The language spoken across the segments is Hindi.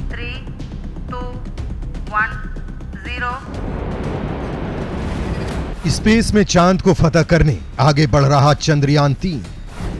3, 2, 1, 0। स्पेस में चांद को फतह करने आगे बढ़ रहा चंद्रयान-3,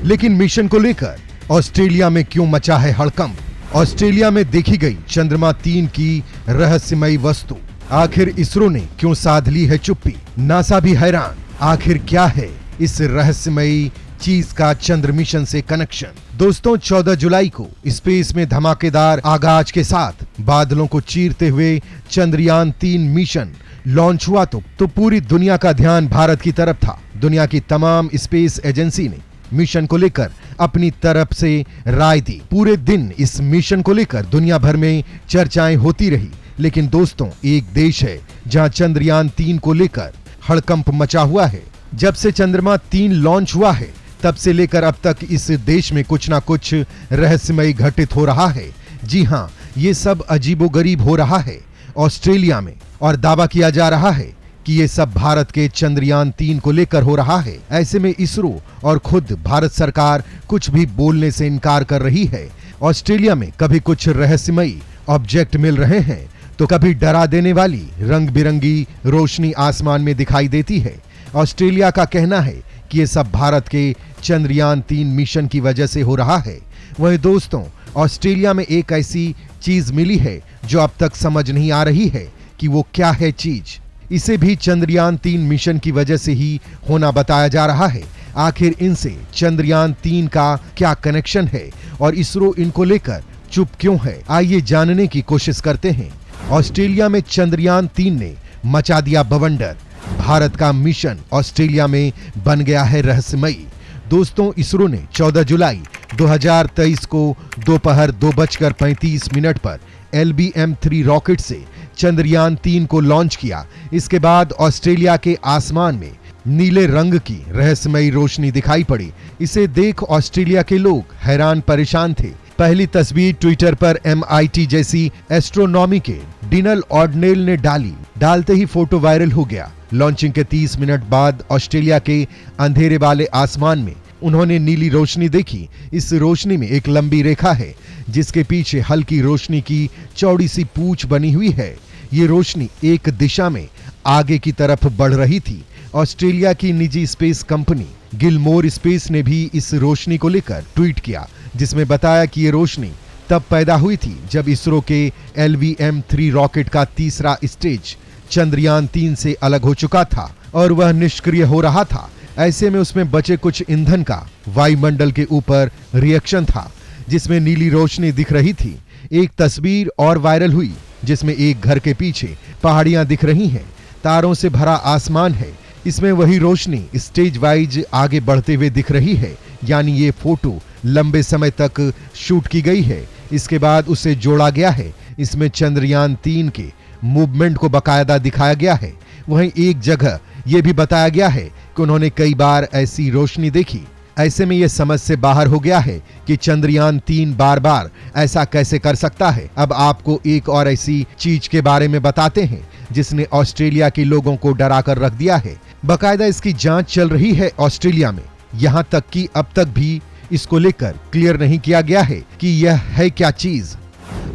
लेकिन मिशन को लेकर ऑस्ट्रेलिया में क्यों मचा है हड़कंप? ऑस्ट्रेलिया में देखी गई चंद्रमा-3 की रहस्यमयी वस्तु, आखिर इसरो ने क्यों साध ली है चुप्पी? नासा भी हैरान, आखिर क्या है इस रहस्यमयी चीज का चंद्र मिशन से कनेक्शन? दोस्तों, 14 जुलाई को स्पेस में धमाकेदार आगाज के साथ बादलों को चीरते हुए चंद्रयान-3 मिशन लॉन्च हुआ तो पूरी दुनिया का ध्यान भारत की तरफ था। दुनिया की तमाम स्पेस एजेंसी ने मिशन को लेकर अपनी तरफ से राय दी। पूरे दिन इस मिशन को लेकर दुनिया भर में चर्चाएं होती रही, लेकिन दोस्तों, एक देश है जहां चंद्रयान-3 को लेकर हड़कंप मचा हुआ है। जब से चंद्रमा-3 लॉन्च हुआ है, तब से लेकर अब तक इस देश में कुछ ना कुछ रहस्यमयी घटित हो रहा है। जी हां, ये सब अजीबोगरीब हो रहा है ऑस्ट्रेलिया में, और दावा किया जा रहा है कि ये सब भारत के चंद्रयान-3 को लेकर हो रहा है। ऐसे में इसरो और खुद भारत सरकार कुछ भी बोलने से इनकार कर रही है। ऑस्ट्रेलिया में कभी कुछ रहस्यमयी ऑब्जेक्ट मिल रहे हैं, तो कभी डरा देने वाली रंग बिरंगी रोशनी आसमान में दिखाई देती है। ऑस्ट्रेलिया का कहना है कि ये सब भारत के चंद्रयान-3 मिशन की वजह से हो रहा है। वहीं दोस्तों, ऑस्ट्रेलिया में एक ऐसी चीज मिली है जो अब तक समझ नहीं आ रही है कि वो क्या है चीज। इसे भी चंद्रयान-3 मिशन की वजह से ही होना बताया जा रहा है। आखिर इनसे चंद्रयान-3 का क्या कनेक्शन है और इसरो इनको लेकर चुप क्यों है? आइए जानने की कोशिश करते हैं। ऑस्ट्रेलिया में चंद्रयान-3 ने मचा दिया बवंडर। भारत का मिशन ऑस्ट्रेलिया में बन गया है रहस्यमयी। दोस्तों, इसरो ने 14 जुलाई 2023 को दोपहर 2:35 पर LBM-3 रॉकेट से चंद्रयान-3 को लॉन्च किया। इसके बाद ऑस्ट्रेलिया के आसमान में नीले रंग की रहस्यमयी रोशनी दिखाई पड़ी। इसे देख ऑस्ट्रेलिया के लोग हैरान परेशान थे। पहली तस्वीर ट्विटर पर MIT जैसी एस्ट्रोनॉमी के डिनल ऑर्डनेल ने डाली। डालते ही फोटो वायरल हो गया। लॉन्चिंग के 30 मिनट बाद ऑस्ट्रेलिया के अंधेरे वाले आसमान में उन्होंने नीली रोशनी देखी। इस रोशनी में एक लंबी रेखा है, जिसके पीछे हल्की रोशनी की चौड़ी सी पूंछ बनी हुई है। ये रोशनी एक दिशा में आगे की तरफ बढ़ रही थी। ऑस्ट्रेलिया की निजी स्पेस कंपनी गिलमोर स्पेस ने भी इस रोशनी को लेकर ट्वीट किया, जिसमें बताया कि ये रोशनी तब पैदा हुई थी जब इसरो के LBM-3 रॉकेट का तीसरा स्टेज चंद्रयान-3 से अलग हो चुका था और वह निष्क्रिय हो रहा था। ऐसे में उसमें बचे कुछ ईंधन का वायुमंडल के ऊपर रिएक्शन था, जिसमें नीली रोशनी दिख रही थी। एक तस्वीर और वायरल हुई, जिसमें एक घर के पीछे पहाड़ियां दिख रही हैं, तारों से भरा आसमान है। इसमें वही रोशनी स्टेज वाइज आगे बढ़ते हुए दिख रही है, यानी ये फोटो लंबे समय तक शूट की गई है। इसके बाद उसे जोड़ा गया है। इसमें चंद्रयान-3 के मूवमेंट को बाकायदा दिखाया गया है। वहीं एक जगह यह भी बताया गया है कि उन्होंने कई बार ऐसी रोशनी देखी। ऐसे में यह समझ से बाहर हो गया है कि चंद्रयान-3 बार बार ऐसा कैसे कर सकता है। अब आपको एक और ऐसी चीज के बारे में बताते हैं जिसने ऑस्ट्रेलिया के लोगों को डरा कर रख दिया है। बाकायदा इसकी जांच चल रही है ऑस्ट्रेलिया में। यहां तक कि अब तक भी इसको लेकर क्लियर नहीं किया गया है कि यह है क्या चीज।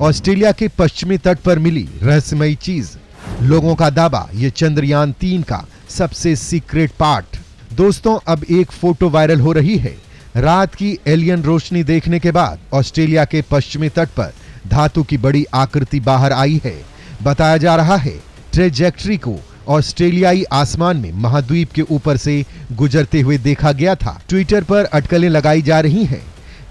ऑस्ट्रेलिया के पश्चिमी तट पर मिली रहस्यमयी चीज। लोगों का दावा, यह चंद्रयान-3 का सबसे सीक्रेट पार्ट। दोस्तों, अब एक फोटो वायरल हो रही है। रात की एलियन रोशनी देखने के बाद ऑस्ट्रेलिया के पश्चिमी तट पर धातु की बड़ी आकृति बाहर आई है। बताया जा रहा है ट्रेजेक्टरी को ऑस्ट्रेलियाई आसमान में महाद्वीप के ऊपर से गुजरते हुए देखा गया था। ट्विटर पर अटकलें लगाई जा रही हैं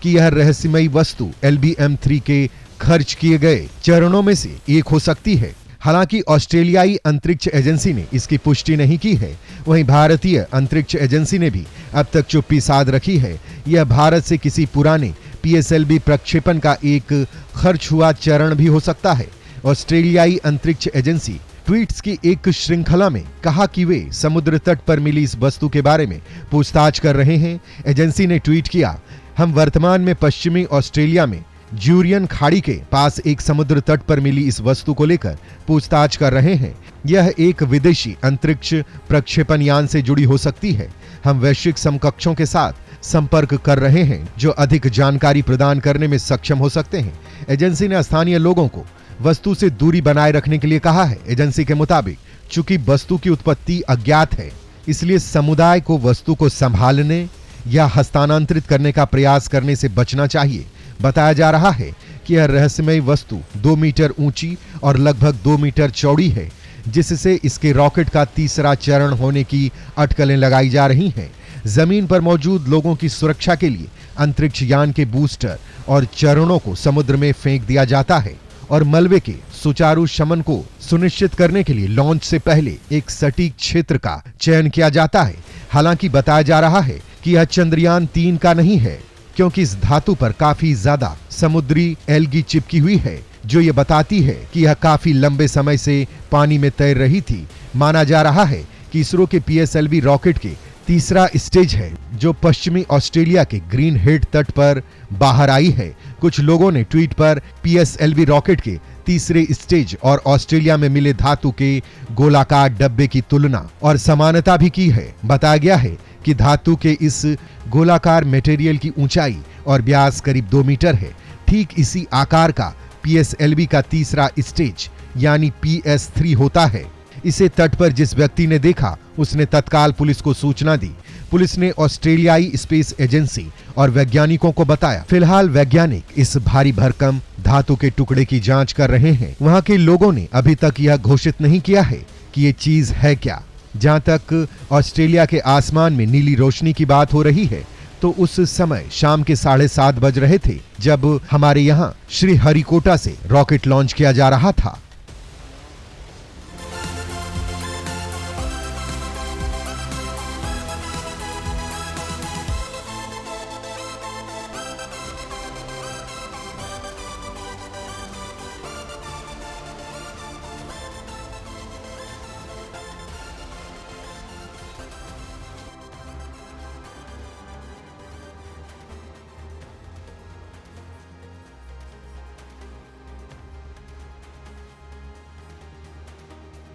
कि यह रहस्यमयी वस्तु LBM-3 के खर्च किए गए चरणों में से एक हो सकती है। हालांकि ऑस्ट्रेलियाई अंतरिक्ष एजेंसी ने इसकी पुष्टि नहीं की है। वहीं भारतीय अंतरिक्ष एजेंसी ने भी अब तक चुप्पी साध रखी है। यह भारत से किसी पुराने PSLV प्रक्षेपण का एक खर्च हुआ चरण भी हो सकता है। ऑस्ट्रेलियाई अंतरिक्ष एजेंसी ट्वीट्स की एक श्रृंखला में कहा कि वे समुद्र तट पर मिली इस वस्तु के बारे में पूछताछ कर रहे हैं। एजेंसी ने ट्वीट किया, हम वर्तमान में पश्चिमी ऑस्ट्रेलिया में ज्यूरियन खाड़ी के पास एक समुद्र तट पर मिली इस वस्तु को लेकर पूछताछ कर रहे हैं। यह एक विदेशी अंतरिक्ष प्रक्षेपण यान से जुड़ी हो सकती है। हम वैश्विक समकक्षों के साथ संपर्क कर रहे हैं जो अधिक जानकारी प्रदान करने में सक्षम हो सकते हैं। एजेंसी ने स्थानीय लोगों को वस्तु से दूरी बनाए रखने के लिए कहा है। एजेंसी के मुताबिक चूंकि वस्तु की उत्पत्ति अज्ञात है, इसलिए समुदाय को वस्तु को संभालने या हस्तांतरित करने का प्रयास करने से बचना चाहिए। बताया जा रहा है कि यह रहस्यमयी वस्तु 2 मीटर ऊंची और लगभग 2 मीटर चौड़ी है, जिससे इसके रॉकेट का तीसरा चरण होने की अटकलें लगाई जा रही हैं। जमीन पर मौजूद लोगों की सुरक्षा के लिए अंतरिक्ष यान के बूस्टर और चरणों को समुद्र में फेंक दिया जाता है और मलबे के सुचारू शमन को सुनिश्चित करने के लिए लॉन्च से पहले एक सटीक क्षेत्र का चयन किया जाता है। हालांकि बताया जा रहा है कि यह चंद्रयान 3 का नहीं है, क्योंकि इस धातु पर काफी ज्यादा समुद्री एल्गी चिपकी हुई है, जो ये बताती है कि यह काफी लंबे समय से पानी में तैर रही थी। माना जा रहा है कि इसरो के PSLV रॉकेट के तीसरा स्टेज है, जो पश्चिमी ऑस्ट्रेलिया के ग्रीन हेड तट पर बाहर आई है। कुछ लोगों ने ट्वीट पर PSLV रॉकेट के तीसरे स्टेज और ऑस्ट्रेलिया में मिले धातु के गोलाकार डब्बे की तुलना और समानता भी की है। बताया गया है कि धातु के इस गोलाकार मटेरियल की ऊंचाई और व्यास करीब 2 मीटर है। ठीक इसी आकार का PSLV का तीसरा स्टेज यानी PS3 होता है। इसे तट पर जिस व्यक्ति ने देखा, उसने तत्काल पुलिस को सूचना दी। पुलिस ने ऑस्ट्रेलियाई स्पेस एजेंसी और वैज्ञानिकों को बताया। फिलहाल वैज्ञानिक इस भारी भरकम धातु के टुकड़े की जांच कर रहे हैं। वहां के लोगों ने अभी तक यह घोषित नहीं किया है कि ये चीज है क्या। जहां तक ऑस्ट्रेलिया के आसमान में नीली रोशनी की बात हो रही है, तो उस समय शाम के 7:30 बज रहे थे, जब हमारे यहाँ श्रीहरिकोटा से रॉकेट लॉन्च किया जा रहा था।